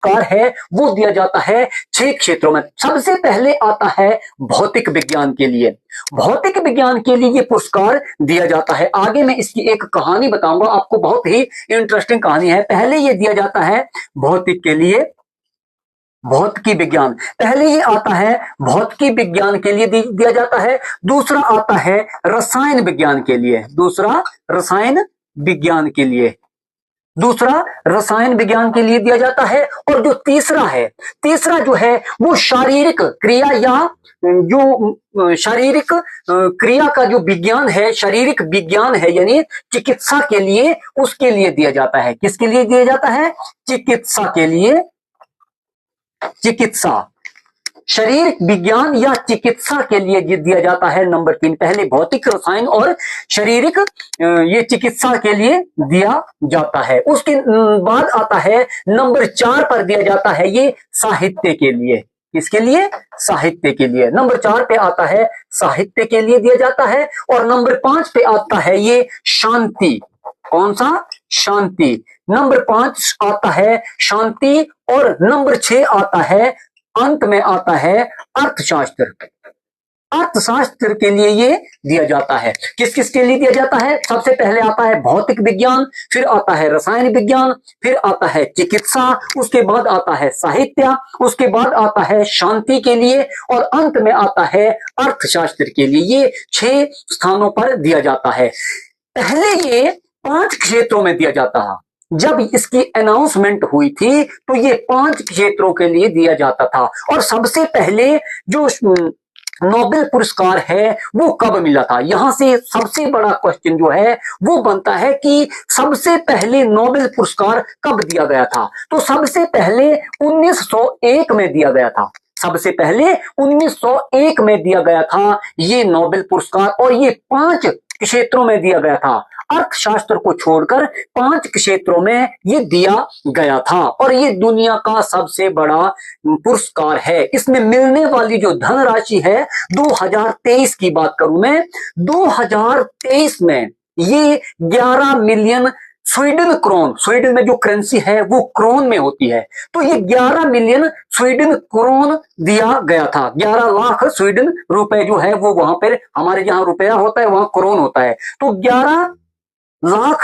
पुरस्कार है वो दिया जाता है 6 क्षेत्रों में। सबसे पहले आता है भौतिक विज्ञान के लिए। भौतिक विज्ञान के लिए ये पुरस्कार दिया जाता है। आगे मैं इसकी एक कहानी बताऊंगा आपको, बहुत ही इंटरेस्टिंग कहानी है। पहले ये दिया जाता है भौतिक के लिए, भौतिकी विज्ञान पहले ही आता है, भौतिकी विज्ञान के लिए दिया जाता है। दूसरा आता है रसायन विज्ञान के लिए, दूसरा रसायन विज्ञान के लिए, दूसरा रसायन विज्ञान के लिए दिया जाता है। और जो तीसरा है, तीसरा जो है वो शारीरिक क्रिया या जो शारीरिक क्रिया का जो विज्ञान है, शारीरिक विज्ञान है यानी चिकित्सा के लिए, उसके लिए दिया जाता है। किसके लिए दिया जाता है? चिकित्सा के लिए, चिकित्सा, शरीर विज्ञान या चिकित्सा के लिए दिया जाता है नंबर 3। पहले भौतिक, रसायन और शारीरिक ये चिकित्सा के लिए दिया जाता है। उसके बाद आता है नंबर 4 पर दिया जाता है ये साहित्य के लिए। किसके लिए? साहित्य के लिए। नंबर 4 पे आता है साहित्य के लिए दिया जाता है। और नंबर 5 पे आता है ये शांति। कौन सा? शांति। नंबर 5 आता है शांति। और नंबर 6 आता है, अंत में आता है अर्थशास्त्र। अर्थशास्त्र के लिए ये दिया जाता है। किस किस के लिए दिया जाता है? सबसे पहले आता है भौतिक विज्ञान, फिर आता है रसायन विज्ञान, फिर आता है चिकित्सा, उसके बाद आता है साहित्य, उसके बाद आता है शांति के लिए, और अंत में आता है अर्थशास्त्र के लिए। ये 6 स्थानों पर दिया जाता है। पहले ये 5 क्षेत्रों में दिया जाता है। जब इसकी अनाउंसमेंट हुई थी तो ये 5 क्षेत्रों के लिए दिया जाता था। और सबसे पहले जो नोबेल पुरस्कार है वो कब मिला था? यहां से सबसे बड़ा क्वेश्चन जो है वो बनता है कि सबसे पहले नोबेल पुरस्कार कब दिया गया था? तो सबसे पहले 1901 में दिया गया था। सबसे पहले 1901 में दिया गया था ये नोबेल पुरस्कार। और ये 5 क्षेत्रों में दिया गया था। अर्थशास्त्र को छोड़कर 5 क्षेत्रों में ये दिया गया था। और ये दुनिया का सबसे बड़ा पुरस्कार है। इसमें मिलने वाली जो धनराशि है, 2023 की बात करूं मैं, 2023 में ये 11 मिलियन स्वीडन क्रोन, स्वीडन में जो करेंसी है वो क्रोन में होती है, तो ये 11 मिलियन स्वीडन क्रोन दिया गया था। 11 लाख स्वीडन रुपए जो है वो वहां पर, हमारे जहां रुपया होता है वहां क्रोन होता है, तो 11 लाख